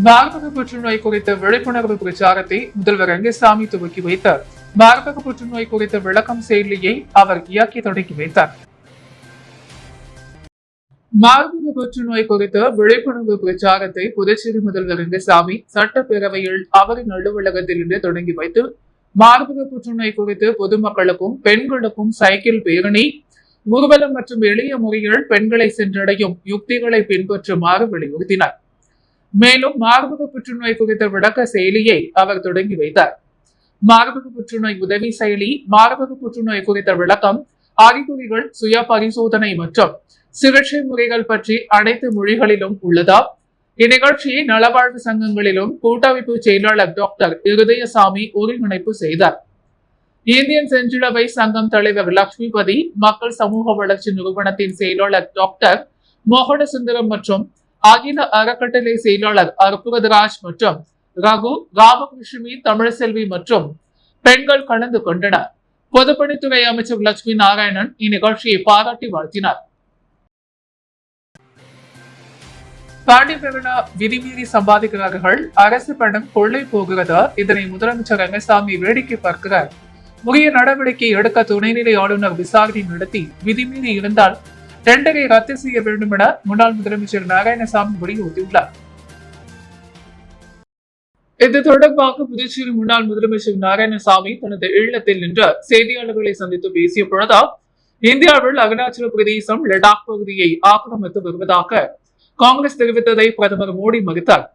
மார்பக புற்றுநோய் குறித்த விழிப்புணர்வு பிரச்சாரத்தை முதல்வர் ரங்கசாமி துவக்கி வைத்தார். மார்பக புற்றுநோய் குறித்த விளக்கம் செயலியை அவர் இயக்கி தொடங்கி வைத்தார். மார்பக புற்றுநோய் குறித்த விழிப்புணர்வு பிரச்சாரத்தை புதுச்சேரி முதல்வர் ரங்கசாமி சட்டப்பேரவையில் அவரின் அலுவலகத்தில் இருந்து தொடங்கி வைத்து மார்பக புற்றுநோய் குறித்து பொதுமக்களுக்கும் பெண்களுக்கும் சைக்கிள் பேரணி, ஊர்வலம் மற்றும் எளிய முறையில் பெண்களை சென்றடையும் யுக்திகளை பின்பற்றுமாறு வலியுறுத்தினார். மேலும் மார்பக புற்றுநோய் குறித்த விளக்க செயலியை அவர் தொடங்கி வைத்தார். மார்பக புற்றுநோய் உதவி செயலி, மார்பக புற்றுநோய் குறித்த விளக்கம், அறிகுறிகள், சுய பரிசோதனை மற்றும் சிகிச்சை முறைகள் பற்றி அனைத்து மொழிகளிலும் உள்ளதா? இந்நிகழ்ச்சியை நலவாழ்வு சங்கங்களிலும் கூட்டமைப்பு செயலாளர் டாக்டர் இருதயசாமி ஒருங்கிணைப்பு செய்தார். இந்தியன் செஞ்சிலுவை சங்கம் தலைவர் லட்சுமிபதி, மக்கள் சமூக வளர்ச்சி நிறுவனத்தின் செயலாளர் டாக்டர் மோகனசுந்தரம் மற்றும் அகில அறக்கட்டளை செயலாளர் அற்புதராஜ் மற்றும் ரகு, ராமகிருஷ்ணி, தமிழ்செல்வி மற்றும் பெண்கள் கலந்து கொண்டனர். பொதுப்பணித்துறை அமைச்சர் லட்சுமி நாராயணன் இந்நிகழ்ச்சியை பாராட்டி வாழ்த்தினார். பாண்டியபெருனா விதிமீறி சம்பாதிக்கிறார்கள், அரசு பணம் கொள்ளை போகிறதா? இதனை முதலமைச்சர் ரங்கசாமி வேடிக்கை பார்க்கிறார். உரிய நடவடிக்கை எடுக்க துணைநிலை ஆளுநர் விசாரணை நடத்தி விதிமீறி இருந்தால் டெண்டரை ரத்து செய்ய வேண்டும் என முன்னாள் முதலமைச்சர் நாராயணசாமி வலியுறுத்தியுள்ளார். இது தொடர்பாக புதுச்சேரி முன்னாள் முதலமைச்சர் நாராயணசாமி தனது இல்லத்தில் நின்று செய்தியாளர்களை சந்தித்து பேசிய பொழுது, இந்தியாவில் அருணாச்சல பிரதேசம், லடாக் பகுதியை ஆக்கிரமித்து வருவதாக காங்கிரஸ் தெரிவித்ததை பிரதமர் மோடி மறுத்தார்.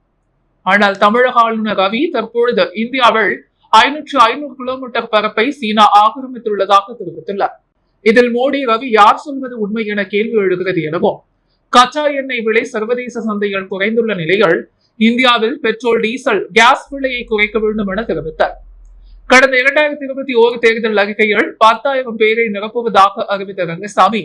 ஆனால் தமிழக ஆளுநர் ரவி தற்பொழுது இந்தியாவில் 500 கிலோமீட்டர் பரப்பை சீனா ஆக்கிரமித்துள்ளதாக தெரிவித்துள்ளார். இதில் மோடி, ரவி யார் சொல்வது உண்மை என கேள்வி எழுகிறது எனவும், கச்சா எண்ணெய் விலை சர்வதேச சந்தையில் குறைந்துள்ள நிலையில் இந்தியாவில் பெட்ரோல், டீசல், கேஸ் விலையை குறைக்க வேண்டும் என தெரிவித்தார். கடந்த 2021 தேர்தல் அறிக்கையில் 10,000 பேரை நிரப்புவதாக அறிவித்த ரங்கசாமி,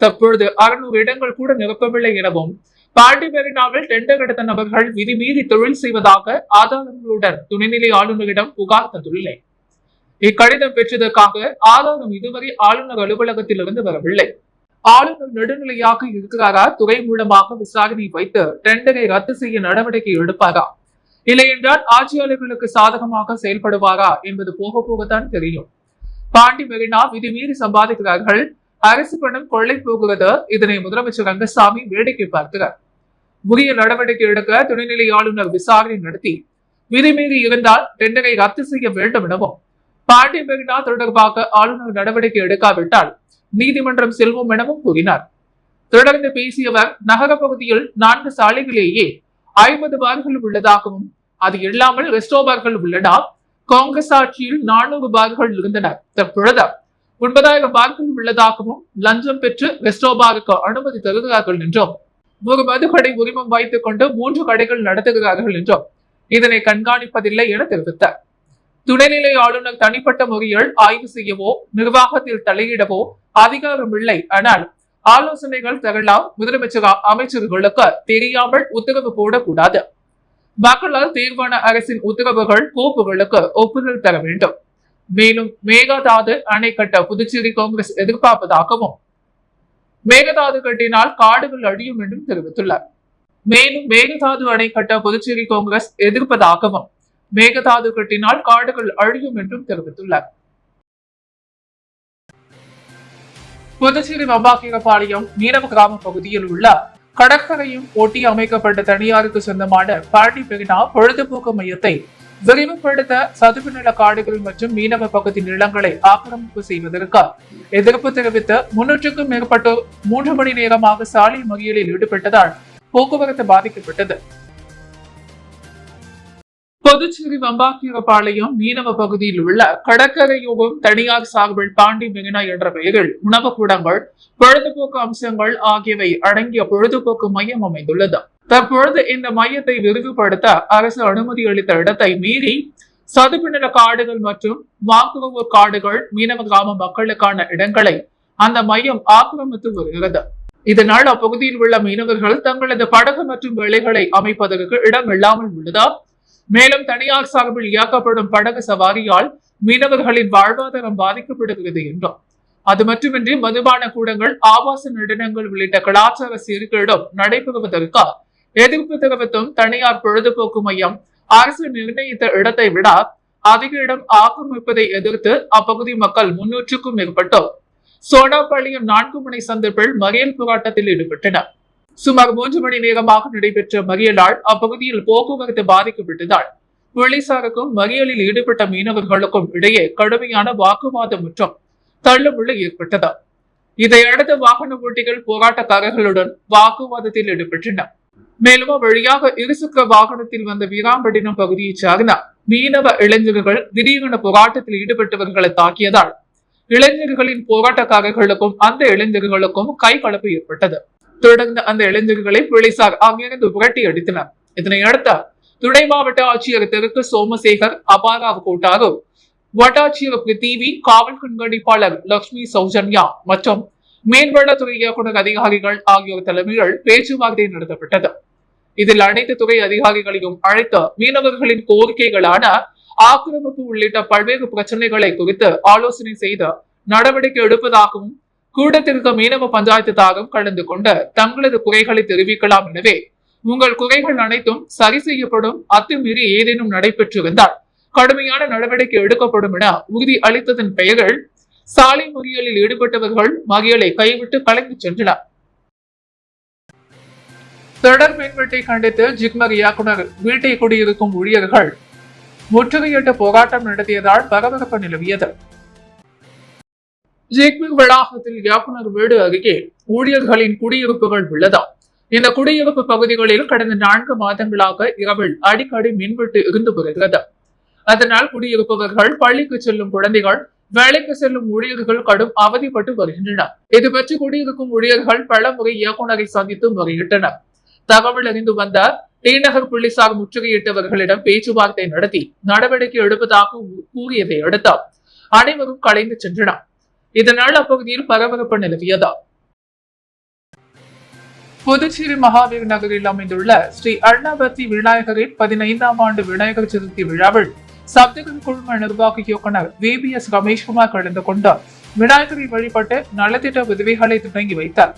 தற்பொழுது 600 இடங்கள் கூட நிரப்பவில்லை எனவும், பாண்டிபெரினாவில் டெண்டர் எடுத்த நபர்கள் விதிமீறி தொழில் செய்வதாக ஆதாரங்களுடன் துணைநிலை ஆளுநரிடம் புகார் தந்துள்ளேன். இக்கடிதம் பெற்றதற்காக ஆதாரம் இதுவரை ஆளுநர் அலுவலகத்திலிருந்து வரவில்லை. ஆளுநர் நடுநிலையாக இருக்கிறாரா? துறை மூலமாக விசாரணை வைத்து டெண்டரை ரத்து செய்ய நடவடிக்கை எடுப்பாரா? இல்லையென்றால் ஆட்சியாளர்களுக்கு சாதகமாக செயல்படுவாரா என்பது போக போகத்தான் தெரியும். பாண்டி மெரினா விதிமீறி சம்பாதிக்கிறார்கள், அரசு பணம் கொள்ளை போகிறது. இதனை முதலமைச்சர் ரங்கசாமி வேடிக்கை பார்க்கிறார். உரிய நடவடிக்கை எடுக்க துணைநிலை ஆளுநர் விசாரணை நடத்தி விதிமீறி இருந்தால் டெண்டரை ரத்து செய்ய வேண்டும் எனவும், பாண்டி மெரினா தொடர்பாக ஆளுநர் நடவடிக்கை எடுக்காவிட்டால் நீதிமன்றம் செல்வோம் எனவும் கூறினார். தொடர்ந்து பேசியவர், நகர பகுதியில் 4 சாலைகளிலேயே 50 பார்கள் உள்ளதாகவும், அது இல்லாமல் ரெஸ்டோ பார்கள் உள்ளன. காங்கிரஸ் ஆட்சியில் 400 பார்கள் இருந்தன. தற்பொழுது 9,000 பார்கள் உள்ளதாகவும், லஞ்சம் பெற்று ரெஸ்டோ பாருக்கு அனுமதி தருகிறார்கள் என்றும், ஒரு மதுக்கடை உரிமம் வைத்துக் கொண்டு 3 கடைகள் நடத்துகிறார்கள் என்றும், இதனை கண்காணிப்பதில்லை என தெரிவித்தார். துணைநிலை ஆளுநர் தனிப்பட்ட முறையில் ஆய்வு செய்யவோ நிர்வாகத்தில் தலையிடவோ அதிகாரம் இல்லை. ஆனால் ஆலோசனைகள் தரலாம். முதலமைச்சர் அமைச்சர்களுக்கு தெரியாமல் உத்தரவு போடக்கூடாது. மக்களால் தேர்வான அரசின் உத்தரவுகள், கோப்புகளுக்கு ஒப்புதல் தர வேண்டும். மேலும் மேகதாது அணை கட்ட புதுச்சேரி காங்கிரஸ் எதிர்பார்ப்பதாகவும், மேகதாது கட்டினால் காடுகள் அழியும் என்றும் தெரிவித்துள்ளார். மேலும் மேகதாது அணை கட்ட புதுச்சேரி காங்கிரஸ் எதிர்ப்பதாகவும், மேகதாது கட்டினால் காடுகள் அழியும் என்றும் தெரிவித்துள்ளார். புதுச்சேரி வம்பாக்கீரபாளையம் மீனவ கிராம பகுதியில் உள்ள கடற்கரையும் ஒட்டி அமைக்கப்பட்ட தனியாருக்கு சொந்தமான பாண்டிபெரினா பொழுதுபோக்கு மையத்தை விரிவுபடுத்த சதுப்பு நில காடுகள் மற்றும் மீனவ பகுதி நிலங்களை ஆக்கிரமிப்பு செய்வதற்கு எதிர்ப்பு தெரிவித்து 300க்கும் மேற்பட்டோர் 3 மணி நேரமாக சாலை மறியலில் ஈடுபட்டதால் போக்குவரத்து பாதிக்கப்பட்டது. புதுச்சேரி வம்பாக்கீரபாளையம் மீனவ பகுதியில் உள்ள கடற்கரையோரம் தனியார் சார்பில் பாண்டி மெரினா என்ற பெயரில் உணவு கூடங்கள், பொழுதுபோக்கு அம்சங்கள் ஆகியவை அடங்கிய பொழுதுபோக்கு மையம் அமைந்துள்ளது. தற்பொழுது இந்த மையத்தை விரிவுபடுத்த அரசு அனுமதி அளித்த இடத்தை மீறி சதுப்பு நில காடுகள் மற்றும் வாக்குவ காடுகள், மீனவ கிராம மக்களுக்கான இடங்களை அந்த மையம் ஆக்கிரமித்து வருகிறது. இதனால் அப்பகுதியில் உள்ள மீனவர்கள் தங்களது படகு மற்றும் வேலைகளை அமைப்பதற்கு இடம் இல்லாமல் உள்ளதா? மேலும் தனியார் சார்பில் இயக்கப்படும் படகு சவாரியால் மீனவர்களின் வாழ்வாதாரம் பாதிக்கப்படுகிறது என்றும், அது மட்டுமின்றி மதுபான கூடங்கள், ஆபாச நடனங்கள் உள்ளிட்ட கலாச்சார சீர்கேடும் நடைபெறுவதற்கு எதிர்ப்பு தெரிவித்தும் தனியார் பொழுதுபோக்கு மையம் அரசு நிர்ணயித்த இடத்தை விட அதிக இடம் ஆக்கிரமிப்பதை எதிர்த்து அப்பகுதி மக்கள் 300க்கும் மேற்பட்டோர் சோனாபாளையம் 4 முனை சந்திப்பில் மறியல் போராட்டத்தில் ஈடுபட்டனர். சுமார் 3 மணி நேரமாக நடைபெற்ற மறியலால் அப்பகுதியில் போக்குவரத்து பாதிக்கப்பட்டதால் போலீசாருக்கும் மறியலில் ஈடுபட்ட மீனவர்களுக்கும் இடையே கடுமையான வாக்குவாதம் மற்றும் தள்ளுமுள்ளு ஏற்பட்டது. இதையடுத்து வாகன ஓட்டிகள் போராட்டக்காரர்களுடன் வாக்குவாதத்தில் ஈடுபட்டனர். மேலும் வழியாக இருசக்கர வாகனத்தில் வந்த வீராம்பட்டினம் பகுதியைச் சார்ந்த மீனவ இளைஞர்கள் திடீரென போராட்டத்தில் ஈடுபட்டவர்களை தாக்கியதால் இளைஞர்களின் போராட்டக்காரர்களுக்கும் அந்த இளைஞர்களுக்கும் கைகலப்பு ஏற்பட்டது. தொடர்ந்து அந்த இளைஞர்களை போலீசார் அங்கிருந்து புரட்டி அடித்தனர். இதனையடுத்து துணை மாவட்ட ஆட்சியர் தெற்கு சோமசேகர், அபாராவ் கோட்டாரு, வட்டாட்சியர் பிரித்திவி, காவல் கண்காணிப்பாளர் லட்சுமி சௌஜன்யா மற்றும் மீன்வளத்துறை இயக்குநர் அதிகாரிகள் ஆகியோர் தலைமையில் பேச்சுவார்த்தை நடத்தப்பட்டது. இதில் அனைத்து துறை அதிகாரிகளையும் அழைத்து மீனவர்களின் கோரிக்கைகளான ஆக்கிரமிப்பு உள்ளிட்ட பல்வேறு பிரச்சனைகளை குறித்து ஆலோசனை செய்து நடவடிக்கை எடுப்பதாகவும் கூட்டத்திற்கு மீனவ பஞ்சாயத்து தாகம் கலந்து கொண்டு தங்களது குறைகளை தெரிவிக்கலாம். எனவே உங்கள் குறைகள் அனைத்தும் சரி செய்யப்படும். அத்துமீறி ஏதேனும் நடைபெற்றிருந்தால் கடுமையான நடவடிக்கை எடுக்கப்படும் என உறுதி அளித்ததன் பெயரில் சாலை மறியலில் ஈடுபட்டவர்கள் மறியலை கைவிட்டு கலைந்து சென்றனர். தொடர் மின்வெட்டை கண்டித்து ஜிப்மர் இயக்குநர் வீட்டை குடியிருக்கும் ஊழியர்கள் முற்றுகையிட்டு போராட்டம் நடத்தியதால் பரபரப்பு நிலவியது. ஜிப்மர் வளாகத்தில் இயக்குநர் வீடு அருகே ஊழியர்களின் குடியிருப்புகள் உள்ளதா. இந்த குடியிருப்பு பகுதிகளில் கடந்த 4 மாதங்களாக இரவில் அடிக்கடி மின்வெட்டு இருந்து வருகிறது. அதனால் குடியிருப்பவர்கள், பள்ளிக்கு செல்லும் குழந்தைகள், வேலைக்கு செல்லும் ஊழியர்கள் கடும் அவதிப்பட்டு வருகின்றனர். இது பற்றி குடியிருக்கும் ஊழியர்கள் பல முறை இயக்குநரை சந்தித்து முறையிட்டனர். தகவல் அறிந்து வந்த டிநகர் போலீசார் முற்றுகையிட்டவர்களிடம் பேச்சுவார்த்தை நடத்தி நடவடிக்கை எடுப்பதாக கூறியதை அடுத்து அனைவரும் கலைந்து சென்றனர். இதனால் அப்பகுதியில் பரபரப்பு நிலவியது. புதுச்சேரி மகாவீர் நகரில் அமைந்துள்ள ஸ்ரீ அருணாபத்தி விநாயகரின் 15ஆம் ஆண்டு விநாயகர் சதுர்த்தி விழாவில் சப்தகிரி குழும நிர்வாக இயக்குநர் VBS ரமேஷ்குமார் கலந்து கொண்டு விநாயகரை வழிபட்டு நலத்திட்ட உதவிகளை தொடங்கி வைத்தார்.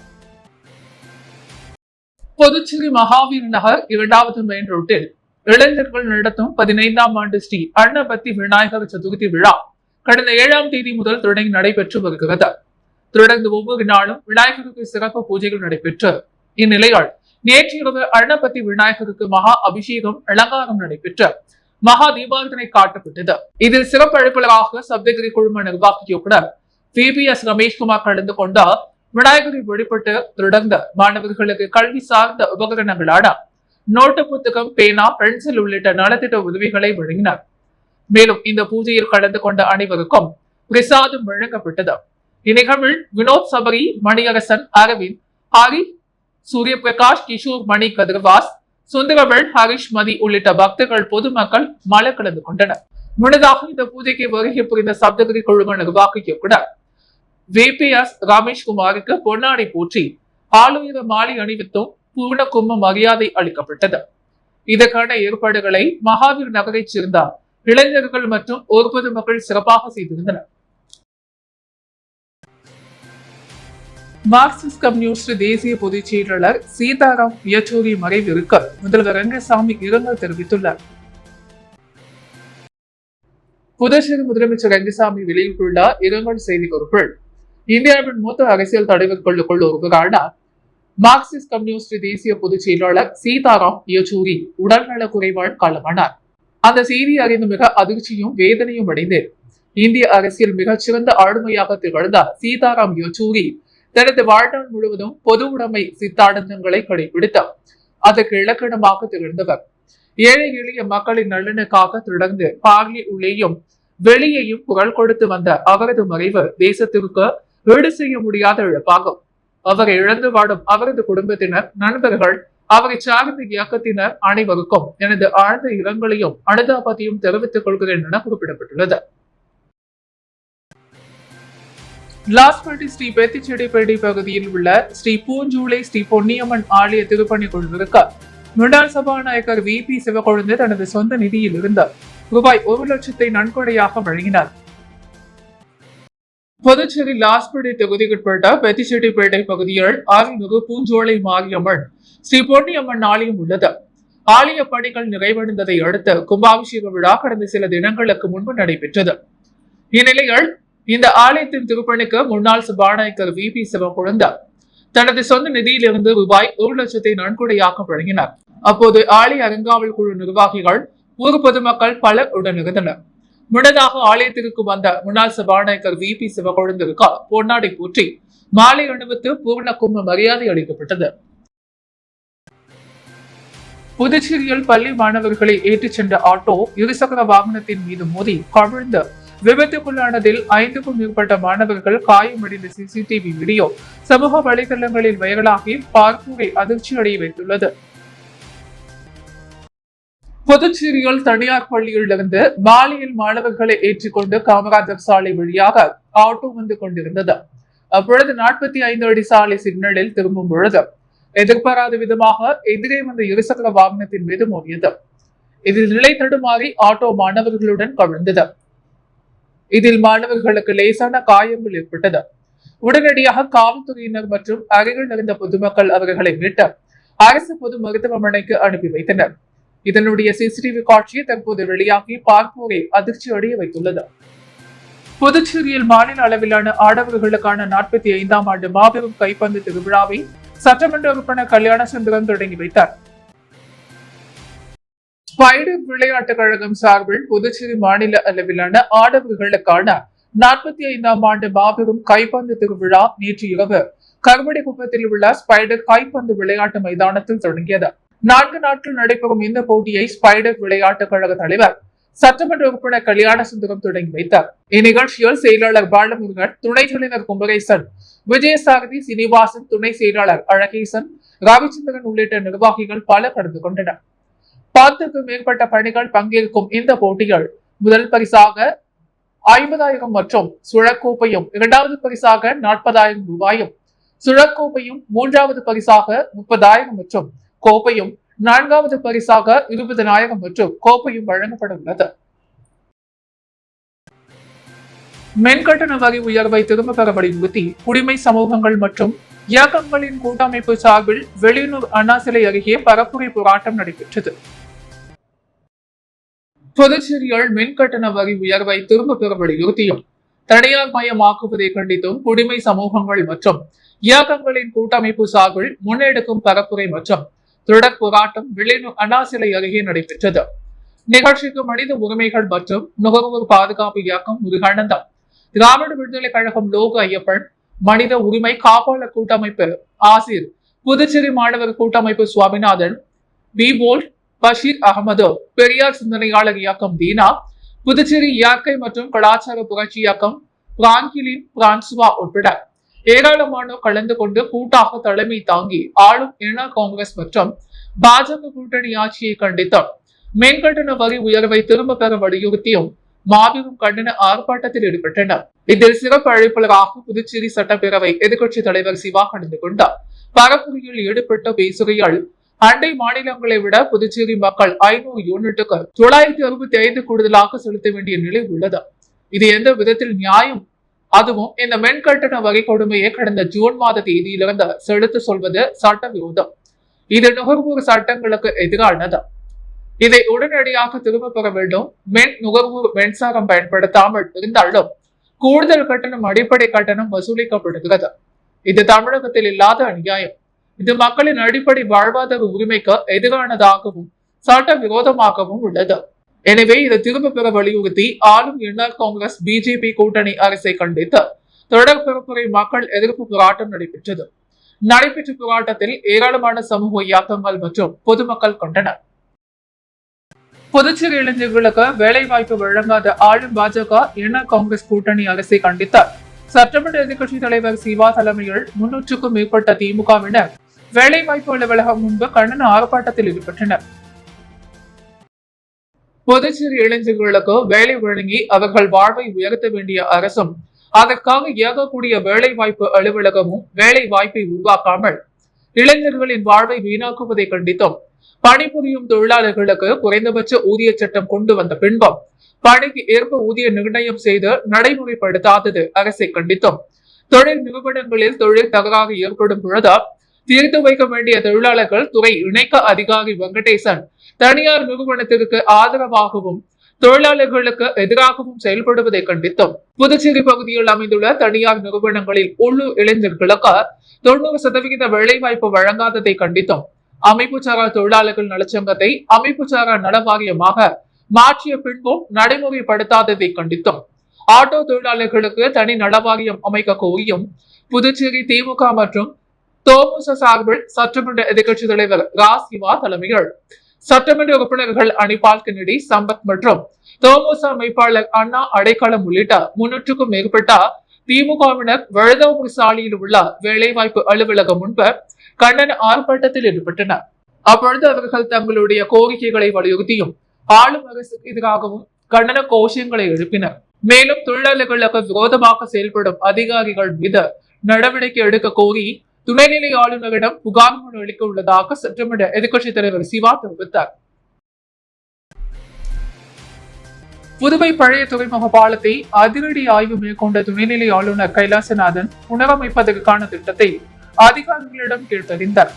புதுச்சேரி மகாவீர் நகர் 2வது மெயின் ரோட்டில் இளைஞர்கள் நடத்தும் 15ஆம் ஆண்டு ஸ்ரீ அருணாபத்தி விநாயகர் சதுர்த்தி விழா கடந்த 7ஆம் தேதி முதல் தொடங்கி நடைபெற்று வருகிறது. தொடர்ந்து ஒவ்வொரு நாளும் விநாயகருக்கு சிறப்பு பூஜைகள் நடைபெற்று இந்நிலையால் நேற்று இரவு அருணாபத்தி விநாயகருக்கு மகா அபிஷேகம், அலங்காரம் நடைபெற்று மகா தீபாரதனை காட்டப்பட்டது. இதில் சிறப்பு அழைப்பாளராக சப்தகிரி குழும நிர்வாக இயக்குநர் VBS ரமேஷ்குமார் கலந்து கொண்டு விநாயகரை வழிபட்டு தொடர்ந்து மாணவர்களுக்கு கல்வி சார்ந்த உபகரணங்களான நோட்டு புத்தகம், பேனா, பென்சில் உள்ளிட்ட நலத்திட்ட உதவிகளை வழங்கினார். மேலும் இந்த பூஜையில் கலந்து கொண்ட அனைவருக்கும் பிரசாதம் வழங்கப்பட்டது. இந்நிகழ்வில் வினோத் சபரி, மணியரசன், அரவிந்த், ஹரி, சூரிய பிரகாஷ், கிஷோர், மணி, கதிர்வாஸ், சுந்தரவள், ஹரிஷ், மதி உள்ளிட்ட பக்தர்கள், பொதுமக்கள் மலர் கலந்து கொண்டனர். முன்னதாக இந்த பூஜைக்கு வருகை புரிந்த சப்தகிரி குழும நிர்வாக இயக்குநர் VBS ரமேஷ்குமாருக்கு பொன்னாடை போற்றி ஆளுயர மாலை அணிவித்தும் பூர்ண கும்ப மரியாதை அளிக்கப்பட்டது. இதற்கான ஏற்பாடுகளை மகாவீர் நகரைச் சேர்ந்த இளைஞர்கள் மற்றும் ஒரு பொதுமக்கள் சிறப்பாக செய்திருந்தனர். மார்க்சிஸ்ட் கம்யூனிஸ்ட் தேசிய பொதுச் செயலாளர் சீதாராம் யெச்சூரி மறைவிற்கு முதல்வர் ரங்கசாமி இரங்கல் தெரிவித்துள்ளார். புதுச்சேரி முதலமைச்சர் ரங்கசாமி வெளியிட்டுள்ள இரங்கல் செய்தி குறிப்பில், இந்தியாவின் மூத்த அரசியல் தலைவர்களுக்குள் ஒருவரான மார்க்சிஸ்ட் கம்யூனிஸ்ட் தேசிய பொதுச் செயலாளர் சீதாராம் யெச்சூரி உடல்நலக் குறைவால் காலமானார். அந்த செய்தி அறிந்து மிக அதிர்ச்சியும் வேதனையும் அடைந்தேன். இந்திய அரசியல் மிகச்சிறந்த ஆளுமையாக திகழ்ந்த சீதாராம் யெச்சூரி தனது வாழ்நாள் முழுவதும் பொது உடைமை சித்தாந்தங்களை கடைபிடித்தார். அதற்கு இலக்கணமாக திகழ்ந்தவர். ஏழை எளிய மக்களின் நலனுக்காக தொடர்ந்து பார்லி உள்ளேயும் வெளியேயும் குரல் கொடுத்து வந்த அவரது மறைவு தேசத்திற்கு ஈடு செய்ய முடியாத இழப்பாகும். அவரை இழந்து வாடும் அவரது குடும்பத்தினர், நண்பர்கள், அவரை சார்ந்த இயக்கத்தினர் அனைவருக்கும் எனது ஆழ்ந்த இரங்கலையும் அனுதாபத்தையும் தெரிவித்துக் கொள்கிறேன் என குறிப்பிடப்பட்டுள்ளது. லாஸ்பேட்டை ஸ்ரீ பெத்திச்செடிப்பேட்டை பகுதியில் உள்ள ஸ்ரீ பூஞ்சூலை ஸ்ரீ பொன்னியம்மன் ஆலய திருப்பணி குழுவிற்கு முன்னாள் சபாநாயகர் VP சிவக்கொழுந்து தனது சொந்த நிதியில் இருந்து ரூபாய் 1 லட்சத்தை நன்கொடையாக வழங்கினார். புதுச்சேரி லாஸ்பேட்டை தொகுதிக்குட்பட்ட பெத்திச்செடிப்பேட்டை பகுதியில் அருள்மிகு பூஞ்சோலை மாரியம்மன் ஸ்ரீ பொன்னியம்மன் ஆலயம் உள்ளது. ஆலய பணிகள் நிறைவடைந்ததை அடுத்து கும்பாபிஷேக விழா கடந்த சில தினங்களுக்கு முன்பு நடைபெற்றது. இந்நிலையில் இந்த ஆலயத்தின் திருப்பணிக்கு முன்னாள் சபாநாயகர் VP சிவகுழந்தா தனது சொந்த நிதியிலிருந்து ரூபாய் 1,00,000 நன்கொடையாக வழங்கினார். அப்போது ஆலய அறங்காவல் குழு நிர்வாகிகள், ஊர் பொதுமக்கள் பலர் உடனிருந்தனர். முன்னதாக ஆலயத்திற்கு வந்த முன்னாள் சபாநாயகர் VP சிவகுழந்திற்கு பொன்னாடை போற்றி மாலை அணிவித்து பூர்ண கும்ப மரியாதை அளிக்கப்பட்டது. புதுச்சேரியில் பள்ளி மாணவர்களை ஏற்றிச் சென்ற ஆட்டோ இருசக்கர வாகனத்தின் மீது மோதி கவிழ்ந்து விபத்துக்குள்ளானதில் 5க்கும் மேற்பட்ட மாணவர்கள் காயமடைந்த CCTV வீடியோ சமூக வலைதளங்களில் வைரலாகி பார்ப்போரை அதிர்ச்சி அடைய வைத்துள்ளது. புதுச்சேரியில் தனியார் பள்ளியிலிருந்து மாலையில் மாணவர்களை ஏற்றிக்கொண்டு காமராஜர் சாலை வழியாக ஆட்டோ வந்து கொண்டிருந்தது. அப்பொழுது 45 அடி சாலை சிக்னலில் திரும்பும் பொழுது எதிர்பாராத விதமாக எதிரே வந்த இருசக்கர வாகனத்தின் மீது மோதியது. இதில் நிலை தடுமாறி ஆட்டோ மாணவர்களுடன் கவிழ்ந்தது. இதில் மாணவர்களுக்கு லேசான காயங்கள் ஏற்பட்டது. உடனடியாக காவல்துறையினர் மற்றும் அருகில் இருந்த பொதுமக்கள் அவர்களை மீட்டு அரசு பொது மருத்துவமனைக்கு அனுப்பி வைத்தனர். இதனுடைய CCTV காட்சியை தற்போது வெளியாகி பார்ப்போரை அதிர்ச்சி அடைய வைத்துள்ளது. புதுச்சேரியில் மாநில அளவிலான ஆடவர்களுக்கான 45ஆம் ஆண்டு மாபெரும் கைப்பந்து திருவிழாவை சட்டமன்ற உறுப்பினர் கல்யாணசுந்தரம் தொடங்கி வைத்தார். ஸ்பைடர் விளையாட்டுக் கழகம் சார்பில் புதுச்சேரி மாநில அளவிலான ஆடவர்களுக்கான 45ஆம் ஆண்டு மாபெரும் கைப்பந்து திருவிழா நேற்று இரவு கருவடிக்குப்பத்தில் உள்ள ஸ்பைடர் கைப்பந்து விளையாட்டு மைதானத்தில் தொடங்கியது. 4 நாட்கள் நடைபெறும் இந்த போட்டியை ஸ்பைடர் விளையாட்டுக் கழக தலைவர் சட்டமன்ற உறுப்பினர் கல்யாணசுந்தரம் தொடங்கி வைத்தார். இந்நிகழ்ச்சியில் செயலாளர் பாலமுருகன், துணைத் தலைவர் குமரேசன், விஜயசாரதி, சீனிவாசன், துணை செயலாளர் அழகேசன், ரவிச்சந்திரன் உள்ளிட்ட நிர்வாகிகள் பலர் கலந்து கொண்டனர். 10க்கும் மேற்பட்ட பணிகள் பங்கேற்கும் இந்த போட்டிகள் முதல் பரிசாக 50,000 மற்றும் சுழற்கோப்பையும், 2வது பரிசாக 40,000 ரூபாயும், சுழற்கோப்பையும் 3வது பரிசாக 30,000 மற்றும் கோப்பையும், 4வது பரிசாக 20,000 மற்றும் கோப்பையும் வழங்கப்பட உள்ளது. மின்கட்டண வரி உயர்வை திரும்ப பெற வலியுறுத்தி குடிமை சமூகங்கள் மற்றும் இயக்கங்களின் கூட்டமைப்பு சார்பில் வெளியூர் அண்ணா சிலை அருகே பரப்புரை போராட்டம் நடைபெற்றது. புதுச்சேரியில் மின்கட்டண வரி உயர்வை திரும்ப பெற வலியுறுத்தியும் தனியார் மயமாக்குவதை கண்டித்தும் குடிமை சமூகங்கள் மற்றும் இயக்கங்களின் கூட்டமைப்பு சார்பில் முன்னெடுக்கும் பரப்புரை மற்றும் தொடர் போராட்டம் வெளியூர் அண்ணா சிலை அருகே நடைபெற்றது. நிகழ்ச்சிக்கு மனித உரிமைகள் மற்றும் நுகர்வோர் பாதுகாப்பு இயக்கம் முருகானந்தம், திராவிட விடுதலை கழகம் லோக ஐயப்பன், மனித உரிமை காப்பாளர் கூட்டமைப்பு ஆசிர், புதுச்சேரி மாணவர் கூட்டமைப்பு சுவாமிநாதன், பிபோல்ட், பஷீர் அகமது, பெரியார் சிந்தனையாளர் இயக்கம் தீனா, புதுச்சேரி இயற்கை மற்றும் கலாச்சார புரட்சி இயக்கம் பிராங்கிலின் பிரான்சுவா உட்பட ஏராளமானோர் கலந்து கொண்டு கூட்டாக தலைமை தாங்கி ஆளும் என்ஆர் காங்கிரஸ் மற்றும் பாஜக கூட்டணி ஆட்சியை கண்டித்து மின்கட்டண வரி உயர்வை திரும்ப பெற வலியுறுத்தியும் மாபெரும் கண்டன ஆர்ப்பாட்டத்தில் ஈடுபட்டனர். இதில் சிறப்பு அழைப்பாளராக புதுச்சேரி சட்டப்பேரவை எதிர்க்கட்சி தலைவர் சிவா கலந்து கொண்டார். பரப்புரையில் ஈடுபட்ட பேசுகையால் அண்டை மாநிலங்களை விட புதுச்சேரி மக்கள் 500 யூனிட்டுக்கு 965 கூடுதலாக செலுத்த வேண்டிய நிலை உள்ளது. இது எந்த விதத்தில் நியாயம்? அதுவும் இந்த மின்கட்டண வரி கொடுமையை கடந்த ஜூன் மாத தேதியிலிருந்து செலுத்த சொல்வது சட்டவிரோதம். இது நுகர்வோர் சட்டங்களுக்கு எதிரானது. இதை உடனடியாக திரும்ப பெற வேண்டும். மின் நுகர்வோர் மின்சாரம் பயன்படுத்தாமல் இருந்தாலும் கூடுதல் கட்டணம் அடிப்படை கட்டணம் வசூலிக்கப்படுகிறது. இது தமிழகத்தில் இல்லாத அநியாயம். இது மக்களின் அடிப்படை வாழ்வாதார உரிமைக்கு எதிரானதாகவும் சட்டவிரோதமாகவும் உள்ளது. எனவே இதை திரும்ப பெற வலியுறுத்தி ஆளும் என்ஆர் காங்கிரஸ் BJP கூட்டணி அரசை கண்டித்து தொடர் பரப்புரை மக்கள் எதிர்ப்பு போராட்டம் நடைபெற்றது. நடைபெற்ற போராட்டத்தில் ஏராளமான சமூக இயக்கங்கள் மற்றும் பொதுமக்கள் கொண்டனர். புதுச்சேரி இளைஞர்களுக்கு வேலை வாய்ப்பு வழங்காத ஆளும் பாஜக என்ஆர் காங்கிரஸ் கூட்டணி அரசை கண்டித்தார். சட்டமன்ற எதிர்க்கட்சி தலைவர் சிவா தலைமையில் 300க்கும் மேற்பட்ட திமுகவினர் வேலைவாய்ப்பு அலுவலகம் முன்பு கண்டன ஆர்ப்பாட்டத்தில் ஈடுபட்டனர். புதுச்சேரி இளைஞர்களுக்கு வேலை வழங்கி அவர்கள் வாழ்வை உயர்த்த வேண்டிய அரசும் அதற்காக இயங்கக்கூடிய வேலை வாய்ப்பு அலுவலகமும் வேலை வாய்ப்பை உருவாக்காமல் இளைஞர்களின் வாழ்வை வீணாக்குவதை கண்டித்தும் பணிபுரியும் தொழிலாளர்களுக்கு குறைந்தபட்ச ஊதிய சட்டம் கொண்டு வந்த பின்பும் பணிக்கு ஏற்ப ஊதிய நிர்ணயம் செய்து நடைமுறைப்படுத்தாதது அரசை கண்டித்தும் தொழில் நிறுவனங்களில் தொழில் தகராறு ஏற்படும் பொழுது தீர்த்து வைக்க வேண்டிய தொழிலாளர்கள் துறை இணைக்க அதிகாரி வெங்கடேசன் தனியார் நிறுவனத்திற்கு ஆதரவாகவும் தொழிலாளர்களுக்கு எதிராகவும் செயல்படுவதை கண்டித்தும் புதுச்சேரி பகுதியில் அமைந்துள்ள தனியார் நிறுவனங்களில் உள்ளூர் இளைஞர்களுக்கு 90% வேலைவாய்ப்பு வழங்காததை கண்டித்தும் அமைப்புச்சாரா தொழிலாளர்கள் நலச்சங்கத்தை அமைப்புச்சாரா நல வாரியமாக மாற்றிய பின்பும் நடைமுறைப்படுத்தாததை கண்டித்தும் ஆட்டோ தொழிலாளர்களுக்கு தனி நலவாரியம் அமைக்க கோரியும் புதுச்சேரி திமுக மற்றும் தோமுச சார்பில் சட்டமன்ற எதிர்க்கட்சித் தலைவர் ராசிவா தலைமையில் சட்டமன்ற உறுப்பினர்கள் அனிபால் கென்னடி சம்பத் மற்றும் தோமுச அமைப்பாளர் அண்ணா அடைக்கலம் உள்ளிட்ட 300க்கும் மேற்பட்ட திமுகவினர் வழுதவூர் சாலையில் உள்ள வேலைவாய்ப்பு அலுவலகம் முன்பு கண்டன ஆர்ப்பாட்டத்தில் ஈடுபட்டனர். அப்பொழுது அவர்கள் தங்களுடைய கோரிக்கைகளை வலியுறுத்தியும் ஆளும் அரசுக்கு எதிராகவும் கண்டன கோஷங்களை எழுப்பினர். மேலும் தொழிலாளர்களுக்கு விரோதமாக செயல்படும் அதிகாரிகள் மீது நடவடிக்கை எடுக்க கோரி துணைநிலை ஆளுநரிடம் புகார் மனு அளிக்க உள்ளதாக சட்டமன்ற எதிர்க்கட்சித் தலைவர் சிவா தெரிவித்தார். புதுவை பழைய துறைமுக பாலத்தை அதிரடி ஆய்வு மேற்கொண்ட துணைநிலை ஆளுநர் கைலாசநாதன் புனரமைப்பதற்கான திட்டத்தை அதிகாரிகளிடம் கேட்டறிந்தார்.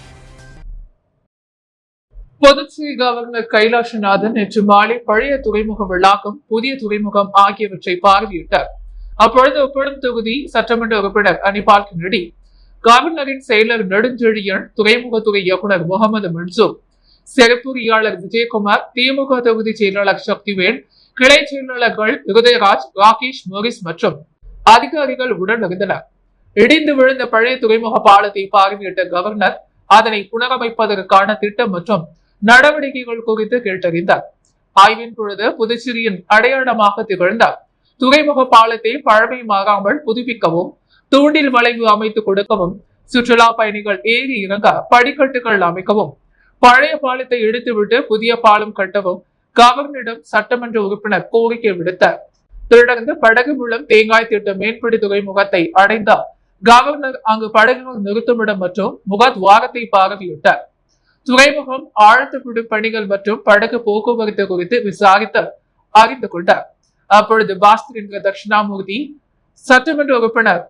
புதுச்சேரி கவர்னர் கைலாசநாதன் நேற்று மாலை பழைய துறைமுக வளாகம், புதிய துறைமுகம் ஆகியவற்றை பார்வையிட்டார். அப்பொழுது உப்பளம் தொகுதி சட்டமன்ற உறுப்பினர் அனிபால் கென்னடி, கவர்னரின் செயலர் நெடுஞ்செழியன், துறைமுகத்துறை இயக்குநர் முகமது மன்சூர், சிறப்புரியாளர் விஜயகுமார், திமுக தொகுதி செயலாளர் சக்திவேல், கிளை செயலாளர்கள் இருதயராஜ், ராகேஷ், மோரிஸ் மற்றும் அதிகாரிகள் உடனிருந்தனர். இடிந்து விழுந்த பழைய துறைமுக பாலத்தை பார்வையிட்ட கவர்னர் அதனை புனரமைப்பதற்கான திட்டம் மற்றும் நடவடிக்கைகள் குறித்து கேட்டறிந்தார். ஆய்வின் பொழுது புதுச்சேரியின் அடையாளமாக திகழ்ந்த துறைமுக பாலத்தை பழமை மாறாமல் புதுப்பிக்கவும், தூண்டில் வளைவு அமைத்து கொடுக்கவும், சுற்றுலா பயணிகள் ஏறி இறங்க படிக்கட்டுகள் அமைக்கவும், பழைய பாலத்தை இடித்துவிட்டு புதிய பாலம் கட்டவும் கவர்னரிடம் சட்டமன்ற உறுப்பினர் கோரிக்கை விடுத்தார். தொடர்ந்து படகு மூலம் தேங்காய் திட்ட மீன்பிடி துறைமுகத்தை அடைந்த கவர்னர் அங்கு படகுகள் நிறுத்துமிடம் மற்றும் முகத்வாரத்தை பார்வையிட்டார். துறைமுகம் ஆழ்த்த விடும் பணிகள் மற்றும் படகு போக்குவரத்து குறித்து விசாரித்து அறிந்து கொண்டார். அப்பொழுது பாஸ்கர் என்ற தட்சிணாமூர்த்தி, சட்டமன்ற உறுப்பினர்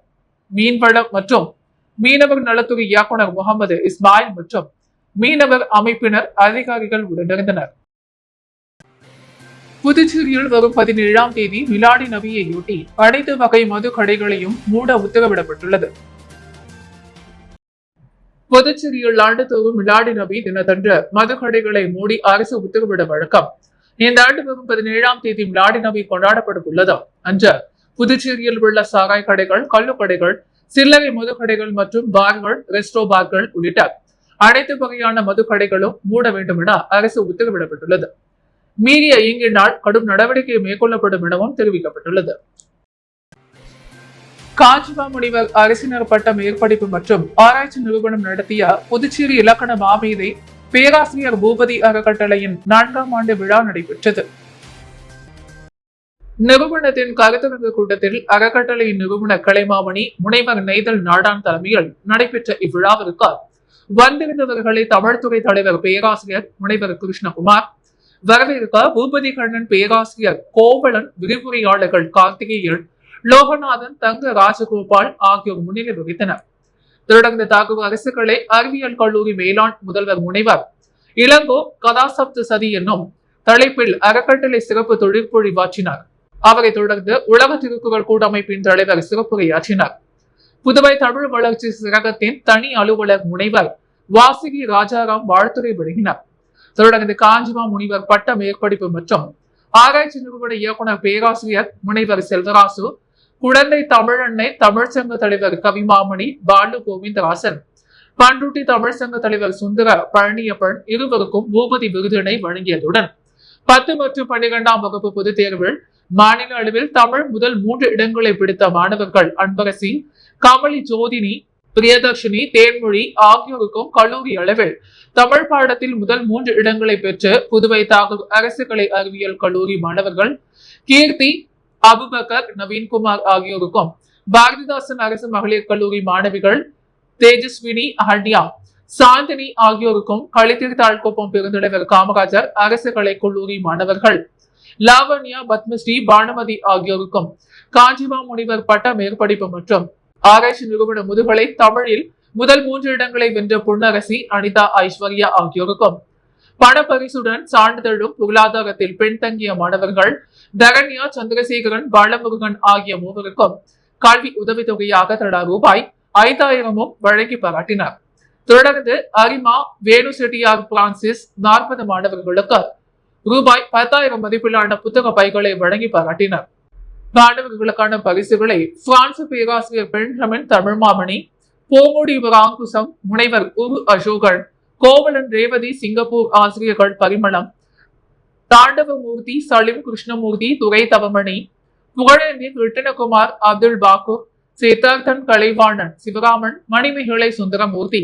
மீன்வளம் மற்றும் மீனவர் நலத்துறை இயக்குனர் முகமது இஸ்மாயில் மற்றும் மீனவர் அமைப்பினர் அதிகாரிகள் உடனிருந்தனர். புதுச்சேரியில் வரும் 17ஆம் தேதி மிலாடி நபியையொட்டி அனைத்து வகை மது கடைகளையும் மூட உத்தரவிடப்பட்டுள்ளது. புதுச்சேரியில் ஆண்டுதோறும் மிலாடி நபி தினத்தன்று மது கடைகளை மூடி அரசு உத்தரவிட வழக்கம். இந்த ஆண்டு வரும் 17ஆம் தேதி மிலாடி நபி கொண்டாடப்பட உள்ளது. அன்று புதுச்சேரியில் உள்ள சாராய் கடைகள், கள்ளுக்கடைகள், சில்லறை மது கடைகள் மற்றும் பார்கள், ரெஸ்டோ பார்கள் உள்ளிட்ட அனைத்து வகையான மது கடைகளும் மூட வேண்டும் என அரசு உத்தரவிடப்பட்டுள்ளது. மீறிய இயங்கினால் கடும் நடவடிக்கை மேற்கொள்ளப்படும் எனவும் தெரிவிக்கப்பட்டுள்ளது. காஞ்சிமா முனிவர் அரசினர் பட்ட மேற்படிப்பு மற்றும் ஆராய்ச்சி நிறுவனம் நடத்திய புதுச்சேரி இலக்கண மாமேதை பேராசிரியர் பூபதி அறக்கட்டளையின் 4ஆம் ஆண்டு விழா நடைபெற்றது. நிறுவனத்தின் கருத்தரங்கு கூட்டத்தில் அறக்கட்டளையின் நிறுவனர் கலைமாமணி முனைவர் நெய்தல் நாடான் தலைமையில் நடைபெற்ற இவ்விழாவிற்கு வந்திருந்தவர்களை தமிழ்துறை தலைவர் பேராசிரியர் முனைவர் கிருஷ்ணகுமார், வரவேற்க பூபதி கண்ணன் பேராசிரியர் கோவலன், விரிவுரையாளர்கள் கார்த்திகேயன், லோகநாதன், தங்க ராஜகோபால் ஆகியோர் முன்னிலை வகித்தனர். தொடர்ந்து தகவல் அரசுகளை அறிவியல் கல்லூரி மேலாண் முதல்வர் முனைவர் இளங்கோ கதாசப்த சதி என்னும் தலைப்பில் அறக்கட்டளை சிறப்பு தொழிற்பொழிவாற்றினார். அவரை தொடர்ந்து உலக திருக்குறள் கூட்டமைப்பின் தலைவர் சிறப்புரையாற்றினார். புதுவை தமிழ் வளர்ச்சி சிறகத்தின் தனி அலுவலர் முனைவர் வாசுகி ராஜாராம் வாழ்த்துரை வழங்கினார். தொடர்ந்து காஞ்சிமா முனிவர் பட்ட மேற்படிப்பு மற்றும் ஆராய்ச்சி நிறுவன இயக்குனர் பேராசிரியர் முனைவர் செல்வராசு, குழந்தை தமிழன்னை தமிழ்ச்சங்க தலைவர் கவிமாமணி, பாலு கோவிந்தராசன், பண்ருட்டி தமிழ்ச்சங்க தலைவர் சுந்தர பழனியப்பன் இருவருக்கும் பூபதி விருதினை வழங்கியதுடன் 10 மற்றும் 12ஆம் வகுப்பு பொதுத் தேர்வில் மாநில அளவில் தமிழ் முதல் 3 இடங்களை பிடித்த மாணவர்கள் அன்பரசி, கமலி ஜோதினி, பிரியதர்ஷினி, தேன்மொழி ஆகியோருக்கும் கல்லூரி அளவில் தமிழ் பாடத்தில் முதல் 3 இடங்களை பெற்று புதுவை தாகூர் அரசு கலை அறிவியல் கல்லூரி மாணவர்கள் கீர்த்தி, அபுபக்கர், நவீன்குமார் ஆகியோருக்கும் பாரதிதாசன் அரசு மகளிர் கல்லூரி மாணவிகள் தேஜஸ்வினி, ஹன்யா, சாந்தினி ஆகியோருக்கும் களித்தீர்த்தாழ்குப்பம் பெருந்தலைவர் காமராஜர் அரசு கலை கல்லூரி மாணவர்கள் லாவண்யா, பத்மஸ்ரீ, பானுமதி ஆகியோருக்கும் காஞ்சிமா முனிவர் பட்ட மேற்படிப்பு மற்றும் ஆராய்ச்சி நிறுவன முதுகலை தமிழில் முதல் 3 இடங்களை வென்ற பொன்னரசி, அனிதா, ஐஸ்வர்யா ஆகியோருக்கும் பணப்பரிசுடன் சான்றிதழும் பொருளாதாரத்தில் பின்தங்கிய மாணவர்கள் தரண்யா, சந்திரசேகரன், பாலமுருகன் ஆகிய மூவருக்கும் கல்வி உதவித்தொகையாக தலா ரூபாய் 5,000 வழங்கி பாராட்டினர். தொடர்ந்து அரிமா, வேணு செட்டியார், பிரான்சிஸ் 40 மாணவர்களுக்கு ரூபாய் 10,000 மதிப்பிலான புத்தக பைகளை வழங்கி பாராட்டினர். மாணவர்களுக்கான பரிசுகளை பிரான்ஸ் பேராசிரியர் பென்ஜமின் தமிழ்மாமணி, போமுடி ராங்குசம், முனைவர் உரு அசோகன், கோவலன் ரேவதி, சிங்கப்பூர் ஆசிரியர்கள் பரிமளம், தாண்டவமூர்த்தி, சலீம் கிருஷ்ணமூர்த்தி, துரை தவமணி, புகழேந்தி, கிருஷ்ணகுமார், அப்துல் பாக்கூர், சித்தார்த்தன், கலைவாணன், சிவராமன், மணிமேகலை சுந்தரமூர்த்தி,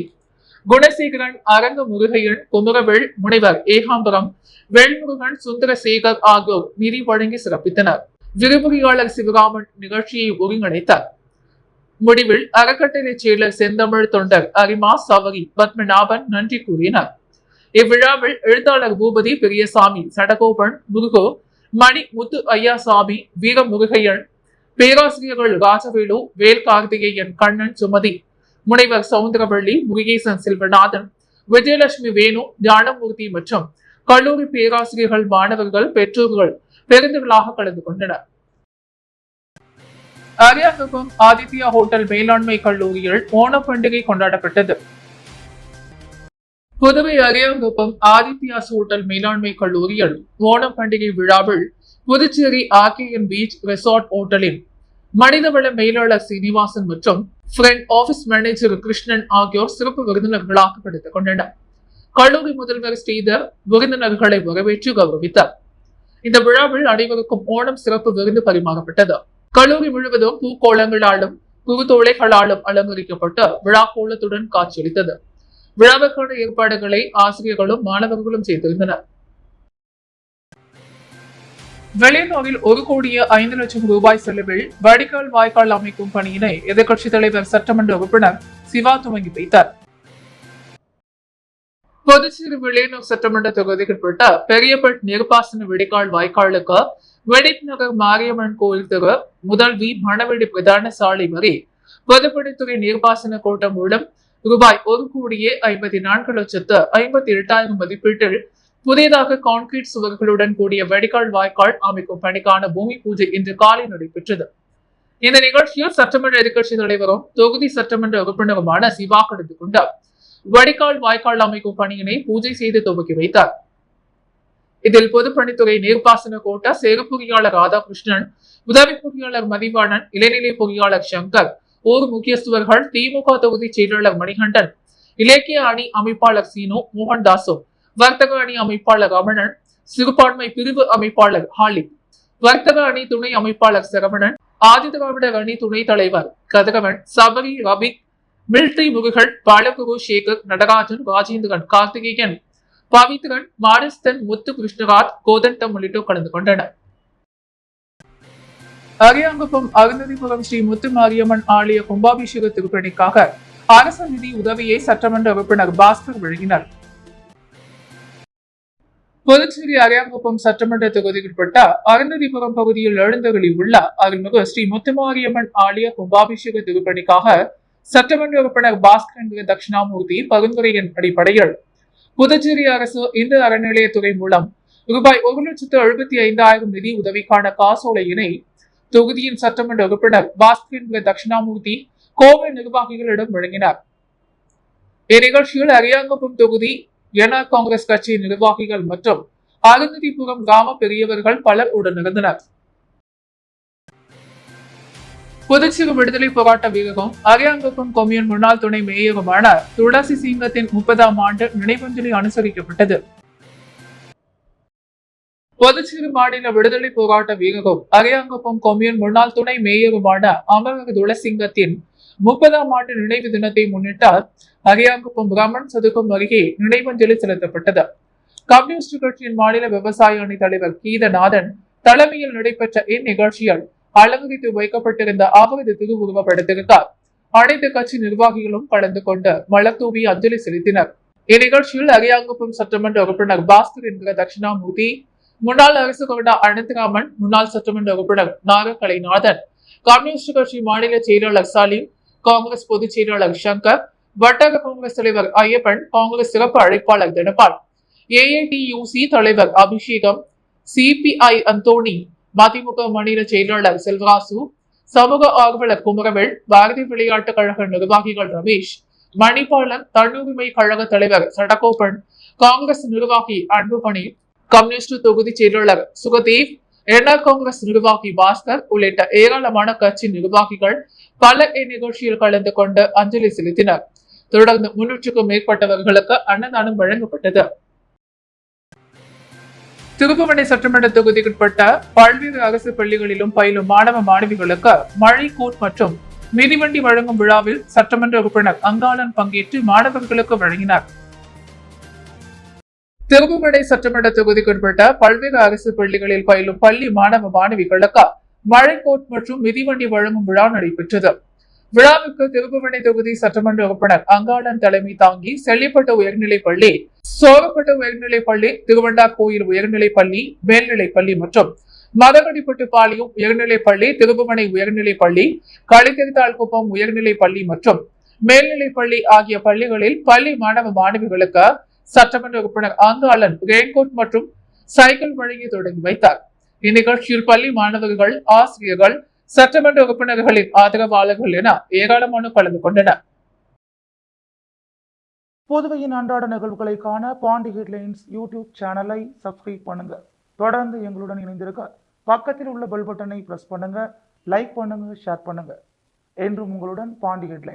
குணசேகரன், அரங்க முருகையன், குமரவேல், முனைவர் ஏகாம்பரம், வேல்முருகன், சுந்தரசேகர் ஆகியோர் நிதி வழங்கி சிறப்பித்தனர். விரிவுரையாளர் சிவராமன் நிகழ்ச்சியை ஒருங்கிணைத்தார். முடிவில் அறக்கட்டளை செயலர் செந்தமிழ் தொண்டர் அரிமா, சவரி, பத்மநாபன் நன்றி கூறினார். இவ்விழாவில் எழுத்தாளர் பூபதி பெரியசாமி, சடகோபன், முருகோ, மணி முத்து ஐயாசாமி, வீரமுருகையன், பேராசிரியர்கள் ராஜவேலு, வேல் கார்த்திகேயன், கண்ணன், சுமதி, முனைவர் சவுந்தரவள்ளி, முருகேசன், செல்வநாதன், விஜயலட்சுமி, வேணு, ஞானமூர்த்தி மற்றும் கல்லூரி பேராசிரியர்கள், மாணவர்கள், பெற்றோர்கள் பெருந்துகளாக கலந்து கொண்டனர். அரியாங்குப்பம் ஆதித்யா ஹோட்டல் மேலாண்மை கல்லூரியில் ஓணம் பண்டிகை கொண்டாடப்பட்டது. புதுவை அரியாங்குப்பம் ஆதித்யாஸ் ஹோட்டல் மேலாண்மை கல்லூரியில் ஓணம் பண்டிகை விழாவில் புதுச்சேரி ஆர்கேஎன் பீச் ரெசார்ட் ஹோட்டலின் மனிதவள மேலாளர் சீனிவாசன் மற்றும் ஃப்ரெண்ட் ஆபீஸ் மேனேஜர் கிருஷ்ணன் ஆகியோர் சிறப்பு விருந்தினர்களாக கலந்து கொண்டனர். கல்லூரி முதல்வர் ஸ்ரீதர் விருந்தினர்களை வரவேற்று கௌரவித்தார். இந்த விழாவில் அனைவருக்கும் ஓணம் சிறப்பு விருந்து பரிமாறப்பட்டது. கல்லூரி முழுவதும் பூக்கோளங்களாலும் குறுத்தோலைகளாலும் அலங்கரிக்கப்பட்டு விழா கோலத்துடன் காட்சியளித்தது. விழாவுக்கான ஏற்பாடுகளை ஆசிரியர்களும் மாணவர்களும் செய்திருந்தனர். வெளியூரில் 1,05,00,000 ரூபாய் செலவில் வடிகால் வாய்க்கால் அமைக்கும் பணியினை எதிர்க்கட்சித் தலைவர் சட்டமன்ற உறுப்பினர் சிவா துவங்கி வைத்தார். புதுச்சேரி வெளியூர் சட்டமன்ற தொகுதிக்குட்பட்ட பெரியபட் நீர்ப்பாசன வடிகால் வாய்க்காலுக்கு வெடிப் நகர் மாரியம்மன் கோயில் தெரு முதல் மணவெளி பிரதான சாலை வரை பொதுப்பணித்துறை நீர்ப்பாசன கோட்டம் மூலம் ரூபாய் 1,54,58,000 மதிப்பீட்டில் புதியதாக கான்கிரீட் சுவர்களுடன் கூடிய வடிகால் வாய்க்கால் அமைக்கும் பணிக்கான பூமி பூஜை இன்று காலை நடைபெற்றது. இந்த நிகழ்ச்சியில் சட்டமன்ற எதிர்க்கட்சித் தலைவரும் தொகுதி சட்டமன்ற உறுப்பினருமான சிவா கலந்து கொண்டார். வடிகால் வாய்க்கால் அமைக்கும் பணியினை பூஜை செய்து துவக்கி வைத்தார். இதில் பொதுப்பணித்துறை நீர்ப்பாசன கோட்ட சேரு பொறியாளர் ராதாகிருஷ்ணன், உதவி பொறியாளர் மதிவாணன், இளைநிலை பொறியாளர் சங்கர், ஊர் முக்கியஸ்தவர்கள், திமுக தொகுதி செயலாளர் மணிகண்டன், இலக்கிய அணி அமைப்பாளர் சீனு, மோகன்தாசு, வர்த்தக அணி அமைப்பாளர் ரமணன், சிறுபான்மை பிரிவு அமைப்பாளர் ஹாலி, வர்த்தக அணி துணை அமைப்பாளர் சரவணன், ஆதிதிராவிடர் அணி துணைத் தலைவர் கதிரவன், சபரி, ரவி, மில்ட்ரி முருகன், பாலகுரு, சேகர், நடராஜன், ராஜேந்திரன், கார்த்திகேயன், பவித்ரன், மாரிஸ்தன், முத்து, கிருஷ்ணராஜ், கோதண்டம் உள்ளிட்டோர் கலந்து கொண்டனர். அரியாங்குப்பம் அருந்ததிபுரம் ஸ்ரீ முத்து மாரியம்மன் ஆலய கும்பாபிஷேக திருப்பணிக்காக அரசு நிதி உதவியை சட்டமன்ற உறுப்பினர் பாஸ்கர் வழங்கினார். புதுச்சேரி அரியாங்குப்பம் சட்டமன்ற தொகுதிக்குட்பட்ட அருந்ததிபுரம் பகுதியில் எழுந்தருளி உள்ள அருள்மிகு ஸ்ரீ முத்துமாரியம்மன் ஆலய கும்பாபிஷேக திருப்பணிக்காக சட்டமன்ற உறுப்பினர் பாஸ்கர் தட்சிணாமூர்த்தி பரிந்துரையின் அடிப்படையில் புதுச்சேரி அரசு இந்து அறநிலையத்துறை மூலம் ரூபாய் 1,75,000 நிதி உதவிக்கான காசோலையினை தொகுதியின் சட்டமன்ற உறுப்பினர் பாஸ்கர் தட்சிணாமூர்த்தி கோவை நிர்வாகிகளிடம் வழங்கினார். இந்நிகழ்ச்சியில் அரியாங்குப்பம் தொகுதி என்ஆர் காங்கிரஸ் கட்சி நிர்வாகிகள் மற்றும் அருந்ததிபுரம் கிராம பெரியவர்கள் பலர் உடனிருந்தனர். புதுச்சேரி விடுதலை போராட்ட வீரரும் அரியாங்குப்பம் கொம்யூன் முன்னாள் துணை மேயருமான துளசி சிங்கத்தின் 30ஆம் ஆண்டு நினைவஞ்சலி அனுசரிக்கப்பட்டது. புதுச்சேரி மாநில விடுதலை போராட்ட வீரரும் அரியாங்குப்பம் கொம்யூன் முன்னாள் துணை மேயருமான அமரர் துளசிங்கத்தின் 30ஆம் ஆண்டு நினைவு தினத்தை முன்னிட்டு அரியாங்குப்பம் பிரம்மன் சதுக்கம் அருகே நினைவஞ்சலி செலுத்தப்பட்டது. கம்யூனிஸ்ட் கட்சியின் மாநில விவசாய அணி தலைவர் கீதநாதன் தலைமையில் நடைபெற்ற இந்நிகழ்ச்சியில் அலங்கரித்து வைக்கப்பட்டிருந்த அவரது திருவுருவ படத்திற்கு அனைத்து கட்சி நிர்வாகிகளும் கலந்து கொண்டு மலர் தூவி அஞ்சலி செலுத்தினர். இந்நிகழ்ச்சியில் அரியாங்குப்பம் சட்டமன்ற உறுப்பினர் பாஸ்கர் என்கிற தட்சிணாமூர்த்தி, முன்னாள் அரசு கொறடா அனந்தராமன், முன்னாள் சட்டமன்ற உறுப்பினர் நாகக்கலைநாதன், கம்யூனிஸ்ட் கட்சி மாநில செயலாளர் சலீம், காங்கிரஸ் பொதுச் செயலாளர் சங்கர், வட்டார காங்கிரஸ் தலைவர் ஐயப்பன், காங்கிரஸ் சிறப்பு அழைப்பாளர் தனபால், ஏஐடியூசி தலைவர் அபிஷேகம், சிபிஐ அந்தோணி, மதிமுக மாநில செயலாளர் செல்வராசு, சமூக ஆர்வலர் குமரவேல், பாரதிய விளையாட்டுக் கழக நிர்வாகிகள் ரமேஷ், மணிபாலன், தன்னுரிமை கழக தலைவர் சடகோபன், காங்கிரஸ் நிர்வாகி அன்புமணி, கம்யூனிஸ்ட் தொகுதி செயலாளர் சுகதேவ், என்ஆர் காங்கிரஸ் நிர்வாகி பாஸ்கர் உள்ளிட்ட ஏராளமான கட்சி நிர்வாகிகள் பலர் இந்நிகழ்ச்சியில் கலந்து கொண்டு அஞ்சலி செலுத்தினர். தொடர்ந்து 300க்கும் மேற்பட்டவர்களுக்கு அன்னதானம் வழங்கப்பட்டது. திருப்புவனை சட்டமன்ற தொகுதிக்குட்பட்ட பல்வேறு அரசு பள்ளிகளிலும் பயிலும் மாணவ மாணவிகளுக்கு மழை கோட் மற்றும் மிதிவண்டி வழங்கும் விழாவில் சட்டமன்ற உறுப்பினர் அங்காளன் பங்கேற்று மாணவர்களுக்கு வழங்கினார். திருப்புவனை சட்டமன்ற தொகுதிக்குட்பட்ட பல்வேறு அரசு பள்ளிகளில் பயிலும் பள்ளி மாணவ மாணவிகளுக்கு மழை கோட் மற்றும் மிதிவண்டி வழங்கும் விழா நடைபெற்றது. விழாவுக்கு திருப்புவனை தொகுதி சட்டமன்ற உறுப்பினர் அங்காளன் தலைமை தாங்கி செல்லிப்பட்ட உயர்நிலைப் பள்ளி, சோழப்பட்ட உயர்நிலைப் பள்ளி, திருவண்டார் கோயில் உயர்நிலைப் பள்ளி, மேல்நிலைப் பள்ளி மற்றும் மதகடிப்பட்டு பாளையம் உயர்நிலைப் பள்ளி, திருப்புவனை உயர்நிலைப் பள்ளி, களித்தெரித்தாள்குப்பம் உயர்நிலைப் பள்ளி மற்றும் மேல்நிலைப் பள்ளி ஆகிய பள்ளிகளில் பள்ளி மாணவ மாணவிகளுக்கு சட்டமன்ற உறுப்பினர் அங்காளன் ரெயின்கோட் மற்றும் சைக்கிள் வழங்கி தொடங்கி வைத்தார். இந்நிகழ்ச்சியில் பள்ளி மாணவர்கள், ஆசிரியர்கள், சட்டமன்ற உறுப்பினர்களின் ஆதரவாளர்கள் என ஏராளமான கலந்து கொண்டனர். புதுவையின் அன்றாட நிகழ்வுகளை காண பாண்டி ஹெட்லைன்ஸ் யூடியூப் சேனலை சப்ஸ்கிரைப் பண்ணுங்க. தொடர்ந்து எங்களுடன் இணைந்திருக்க பக்கத்தில் உள்ள பெல் பட்டனை பிரஸ் பண்ணுங்க, லைக் பண்ணுங்க, ஷேர் பண்ணுங்க. என்றும் உங்களுடன் பாண்டி ஹெட்லைன்ஸ்.